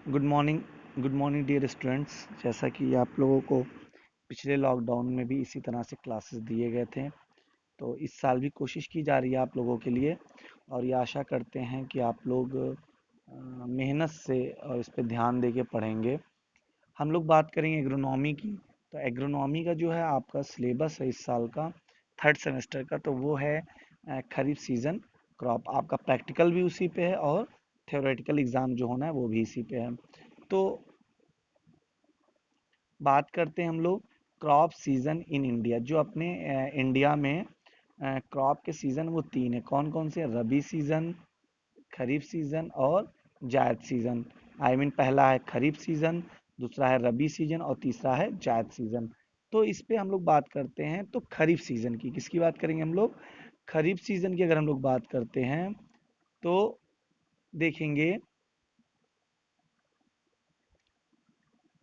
Good morning dear students. जैसा कि आप लोगों को पिछले लॉकडाउन में भी इसी तरह से क्लासेस दिए गए थे, तो इस साल भी कोशिश की जा रही है आप लोगों के लिए। और ये आशा करते हैं कि आप लोग मेहनत से और इस पे ध्यान दे के पढ़ेंगे। हम लोग बात करेंगे एग्रोनॉमी की। तो एग्रोनॉमी का जो है आपका सिलेबस है इस साल का, थर्ड सेमेस्टर का, तो वो है खरीफ सीजन क्रॉप। आपका प्रैक्टिकल भी उसी पे है और थ्योरेटिकल एग्ज़ाम जो होना है वो भी इसी पे है। तो बात करते हैं हम लोग क्रॉप सीजन इन इंडिया। जो अपने इंडिया में क्रॉप के सीजन वो तीन है। कौन कौन से? रबी सीजन, खरीफ सीजन और जायद सीजन। पहला है खरीफ सीजन, दूसरा है रबी सीजन और तीसरा है जायद सीजन। तो इस पे हम लोग बात करते हैं। तो खरीफ सीजन की किसकी बात करेंगे हम लोग? खरीफ सीजन की अगर हम लोग बात करते हैं तो देखेंगे,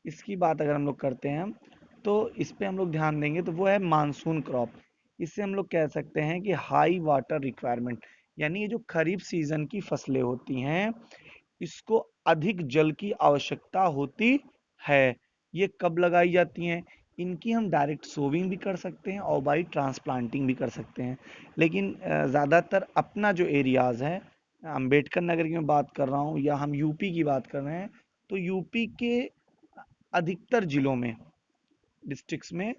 इसकी बात अगर हम लोग करते हैं तो इस पे हम लोग ध्यान देंगे तो वो है मानसून क्रॉप। इससे हम लोग कह सकते हैं कि हाई वाटर रिक्वायरमेंट, यानी ये जो खरीफ सीजन की फसलें होती हैं इसको अधिक जल की आवश्यकता होती है। ये कब लगाई जाती हैं? इनकी हम डायरेक्ट सोविंग भी कर सकते हैं और बाई ट्रांसप्लांटिंग भी कर सकते हैं। लेकिन ज़्यादातर अपना जो एरियाज़ है, अंबेडकर नगर की मैं बात कर रहा हूँ या हम यूपी की बात कर रहे हैं, तो यूपी के अधिकतर जिलों में, डिस्ट्रिक्ट्स में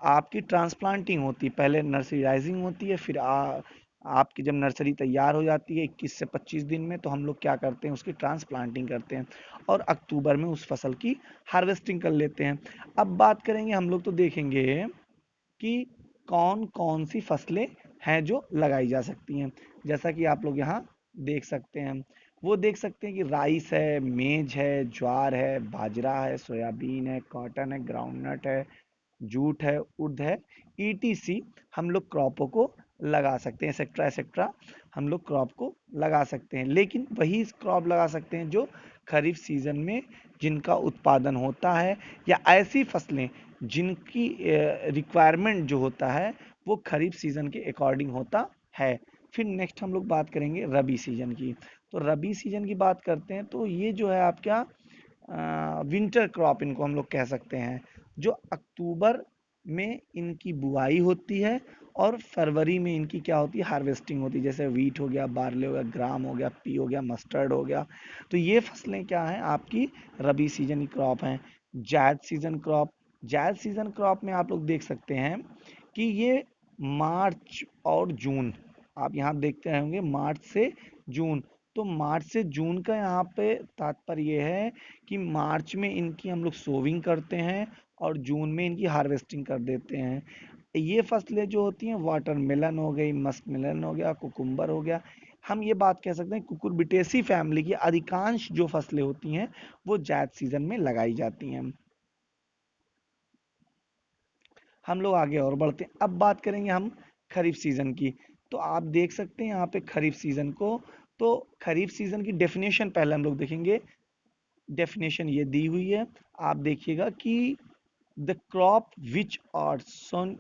आपकी ट्रांसप्लांटिंग होती है। पहले नर्सरीराइजिंग होती है, फिर आपकी जब नर्सरी तैयार हो जाती है 21 से 25 दिन में, तो हम लोग क्या करते हैं, उसकी ट्रांसप्लांटिंग करते हैं और अक्टूबर में उस फसल की हार्वेस्टिंग कर लेते हैं। अब बात करेंगे हम लोग तो देखेंगे कि कौन कौन सी फसलें हैं जो लगाई जा सकती हैं। जैसा कि आप लोग यहाँ देख सकते हैं, वो देख सकते हैं कि राइस है, मेज है, ज्वार है, बाजरा है, सोयाबीन है, कॉटन है, ग्राउंडनट है, जूट है, उर्द है, ईटीसी हम लोग क्रॉपों को लगा सकते हैं, एक्सेट्रा एक्सेट्रा हम लोग क्रॉप को लगा सकते हैं। लेकिन वही क्रॉप लगा सकते हैं जो खरीफ सीजन में जिनका उत्पादन होता है, या ऐसी फसलें जिनकी रिक्वायरमेंट जो होता है वो खरीफ सीजन के अकॉर्डिंग होता है। फिर नेक्स्ट हम लोग बात करेंगे रबी सीजन की। तो रबी सीजन की बात करते हैं तो ये जो है आपका विंटर क्रॉप इनको हम लोग कह सकते हैं, जो अक्टूबर में इनकी बुआई होती है और फरवरी में इनकी क्या होती है, हार्वेस्टिंग होती है। जैसे वीट हो गया, बार्ले हो गया, ग्राम हो गया, पी हो गया, मस्टर्ड हो गया। तो ये फसलें क्या हैं, आपकी रबी सीजन की क्रॉप हैं। जायद सीजन क्रॉप, जायद सीजन क्रॉप में आप लोग देख सकते हैं कि ये मार्च और जून, आप यहाँ देखते होंगे मार्च से जून। तो मार्च से जून का यहाँ पे तात्पर्य ये है कि मार्च में इनकी हम लोग सोविंग करते हैं और जून में इनकी हार्वेस्टिंग कर देते हैं। ये फसलें जो होती हैं, वाटरमेलन हो गई, मस्क मेलन हो गया, कुकुम्बर हो गया, हम ये बात कह सकते हैं कुकुरबिटेसी फैमिली की अधिकांश जो फसलें होती हैं वो जायद सीजन में लगाई जाती हैं। हम लोग आगे और बढ़ते हैं। अब बात करेंगे हम खरीफ सीजन की। तो आप देख सकते हैं यहाँ पे खरीफ सीजन को। तो खरीफ सीजन की डेफिनेशन पहले हम लोग देखेंगे। डेफिनेशन ये दी हुई है, आप देखिएगा कि the crop which are sown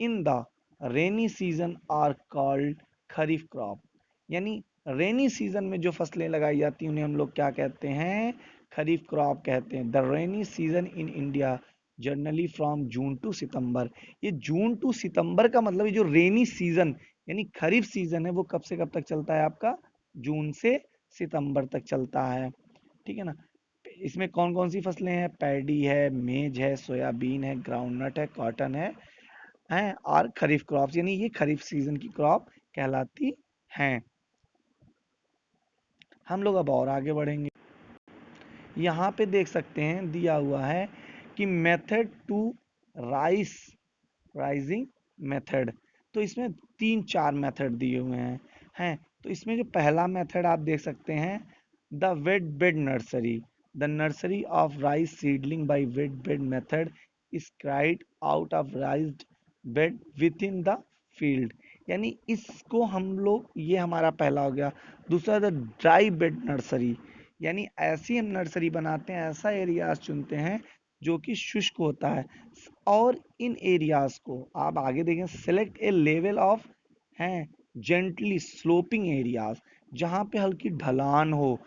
in the rainy season are called kharif crop. यानी रेनी सीजन में जो फसलें लगाई जाती हैं उन्हें हम लोग क्या कहते हैं, खरीफ क्रॉप कहते हैं। The rainy season in India generally from June to September. ये जून टू सितंबर का मतलब ये जो रेनी सीजन यानी खरीफ सीजन है वो कब से कब तक चलता है आपका, जून से सितंबर तक चलता है। ठीक है ना। इसमें कौन कौन सी फसलें हैं, पैडी है, मेज है, सोयाबीन है, ग्राउंडनट है, कॉटन है, हैं, और खरीफ क्रॉप्स, यानी ये खरीफ सीजन की क्रॉप कहलाती हैं। हम लोग अब और आगे बढ़ेंगे। यहाँ पे देख सकते हैं दिया हुआ है कि method to rice raising method. तो इसमें तीन चार मेथड दिए हुए हैं। तो इसमें जो पहला मेथड आप देख सकते हैं, the wet bed nursery, the nursery of rice seedling by wet bed method is carried out of raised bed with in the field. यानी इसको हम लोग, ये हमारा पहला हो गया। दूसरा द ड्राई बेड नर्सरी, यानी ऐसी हम नर्सरी बनाते हैं, ऐसा एरियाज चुनते हैं जो कि शुष्क होता है। और इन एरियाज को आप आगे देखें, सेलेक्ट ए लेवल ऑफ हैं जेंटली स्लोपिंग एरियाज, जहाँ पे हल्की ढलान हो।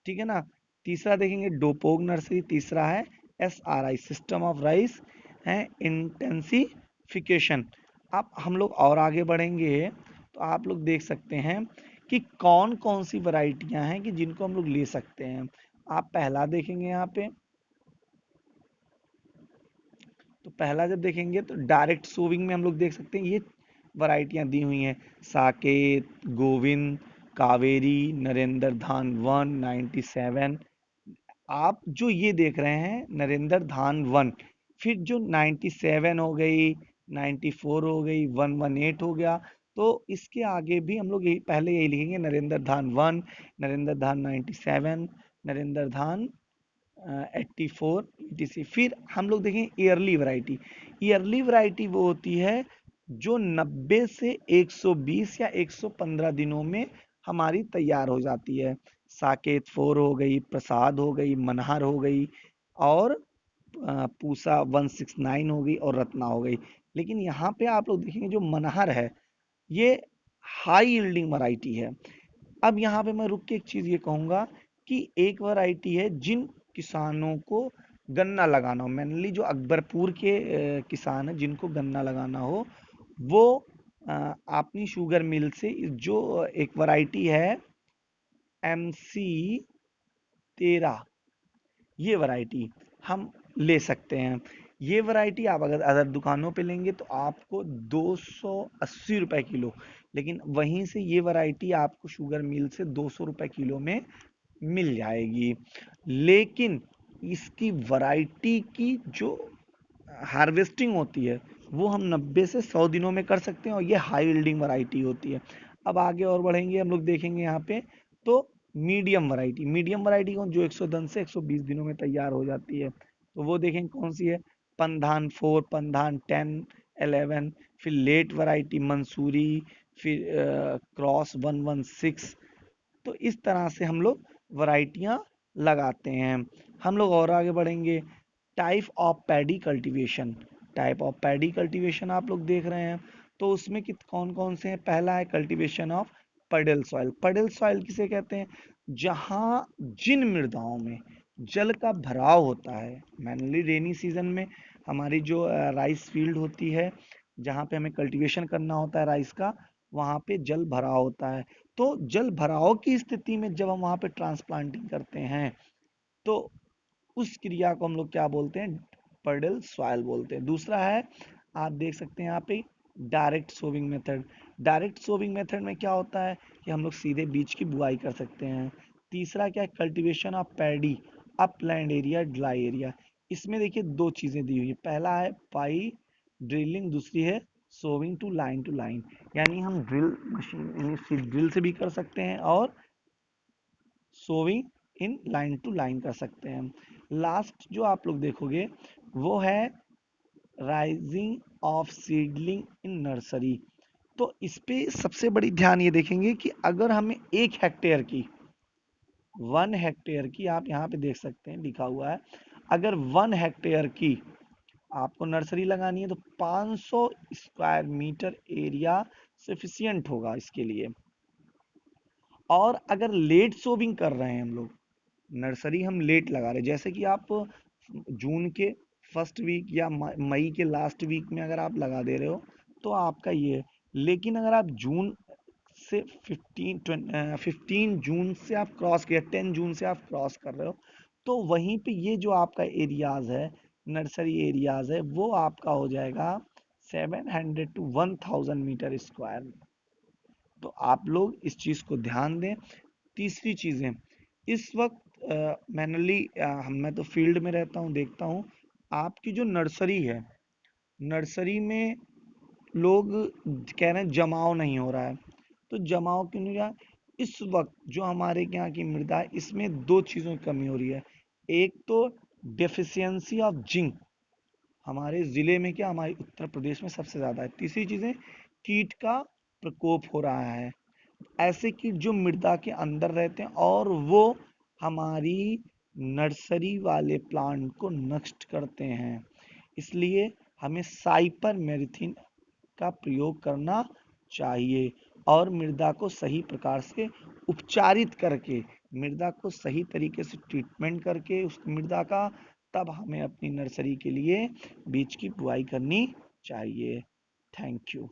ठीक है ना। तीसरा देखेंगे डोपोग नर्सरी, तीसरा है SRI सिस्टम ऑफ राइस है इंटेंसिफिकेशन। अब हम लोग और आगे बढ़ेंगे तो आप लोग देख सकते हैं कि कौन कौन सी वैरायटियां हैं कि जिनको हम लोग ले सकते हैं। आप पहला देखेंगे यहाँ पे, तो पहला जब देखेंगे तो डायरेक्ट सोविंग में हम लोग देख सकते हैं ये वैरायटियां दी हुई हैं, साकेत, गोविंद, कावेरी, नरेंद्र धान 197। आप जो ये देख रहे हैं नरेंद्र धान 1, फिर जो 97 हो गई, 94 हो गई, 118 हो गया, तो इसके आगे भी हम लोग यही पहले यही लिखेंगे नरेंद्र धान 1, नरेंद्र धान 97, नरेंद्र धान 84 etc। फिर हम लोग देखें ईयरली वैरायटी। ईयरली वैरायटी वो होती है जो 90 से 120 या 115 दिनों में हमारी तैयार हो जाती है। साकेत 4 हो गई, प्रसाद हो गई, मनहर हो गई, और पूसा 169 हो गई, और रत्ना हो गई। लेकिन यहाँ पे आप लोग देखेंगे जो मनहर है ये हाई यील्डिंग वैरायटी है। अब यहाँ पे मैं रुक के एक चीज ये कहूंगा कि एक वैरायटी है जिन किसानों को गन्ना लगाना हो, मेनली जो अकबरपुर के किसान हैं जिनको गन्ना लगाना हो, वो अपनी शुगर मिल से जो एक वैरायटी है MC13, ये वैरायटी हम ले सकते हैं। ये वैरायटी आप अगर अदर दुकानों पे लेंगे तो आपको 280 रुपए किलो, लेकिन वहीं से ये वैरायटी आपको शुगर मिल से 200 रुपए किलो में मिल जाएगी। लेकिन इसकी वैरायटी की जो हार्वेस्टिंग होती है वो हम 90 से 100 दिनों में कर सकते हैं, और ये हाई यील्डिंग वैरायटी होती है। अब आगे और बढ़ेंगे हम लोग देखेंगे यहाँ पे तो मीडियम वैरायटी कौन, जो 110 से 120 दिनों में तैयार हो जाती है, तो वो देखेंगे कौन सी है। पंधान 4, पंधान 10, 11, फिर लेट वैरायटी मंसूरी, फिर क्रॉस 116। तो इस तरह से हम लोग वैरायटियां लगाते हैं। हम लोग और आगे बढ़ेंगे। Type of paddy cultivation, type of paddy cultivation आप लोग देख रहे हैं, तो उसमें कित कौन कौन से हैं। पहला है कल्टीवेशन ऑफ पडल सॉइल। पडल सॉइल किसे कहते हैं, जहां जिन मृदाओं में जल का भराव होता है, मेनली रेनी सीजन में हमारी जो राइस फील्ड होती है, जहाँ पे हमें कल्टीवेशन करना होता है राइस का, वहाँ पे जल भराव होता है। तो जल भराव की स्थिति में जब हम वहाँ पे ट्रांसप्लांटिंग करते हैं तो उस क्रिया को हम लोग क्या बोलते हैं, पर्डल सॉइल बोलते हैं। दूसरा है, आप देख सकते हैं यहाँ पे direct sowing method. Direct sowing method में क्या होता है कि हम लोग सीधे बीज की बुआई कर सकते हैं। तीसरा क्या है, cultivation of paddy upland area, dry area. इसमें देखिए दो चीजें दी हुई है, पहला है पाई ड्रिलिंग, दूसरी है सोविंग टू लाइन, यानी हम ड्रिल मशीन ड्रिल से भी कर सकते हैं और solving in line to line कर सकते हैं। लास्ट जो आप लोग देखोगे वो है rising of seedling in nursery. तो इस पे सबसे बड़ी ध्यान ये देखेंगे कि अगर हमें 1 हेक्टेयर की, 1 हेक्टेयर की, आप यहाँ पे देख सकते हैं लिखा हुआ है, अगर 1 हेक्टेयर की आपको नर्सरी लगानी है तो 500 स्क्वायर मीटर एरिया सफिशियंट होगा इसके लिए। और अगर लेट सोविंग कर रहे हैं हम लोग, नर्सरी हम लेट लगा रहे, जैसे कि आप जून के फर्स्ट वीक या मई के लास्ट वीक में अगर आप लगा दे रहे हो तो आपका ये है। लेकिन अगर आप जून से 15 जून से आप क्रॉस किया, 10 जून से आप क्रॉस कर रहे हो, तो वहीं पे ये जो आपका एरियाज है, नर्सरी एरियाज है, वो आपका हो जाएगा 700 टू 1000 मीटर स्क्वायर। तो आप लोग इस चीज को ध्यान दें। तीसरी चीजें, इस वक्त मैनुअली मैं तो फील्ड में रहता हूँ, देखता हूँ आपकी जो नर्सरी है, नर्सरी में लोग कह रहे हैं जमाव नहीं हो रहा है। तो जमाव क्यों नहीं हो रहा है? इस वक्त जो हमारे यहाँ की मृदा है इसमें दो चीजों की कमी हो रही है। एक तो डेफिशिएंसी ऑफ जिंक, हमारे जिले में क्या, हमारे उत्तर प्रदेश में सबसे ज्यादा है। तीसरी चीजें, कीट का प्रकोप हो रहा है, ऐसे कीट जो मृदा के अंदर रहते हैं और वो हमारी नर्सरी वाले प्लांट को नष्ट करते हैं। इसलिए हमें साइपर मेरिथिन का प्रयोग करना चाहिए और मृदा को सही प्रकार से उपचारित करके मृदा को सही तरीके से ट्रीटमेंट करके उस मृदा का, तब हमें अपनी नर्सरी के लिए बीज की बुआई करनी चाहिए। Thank you.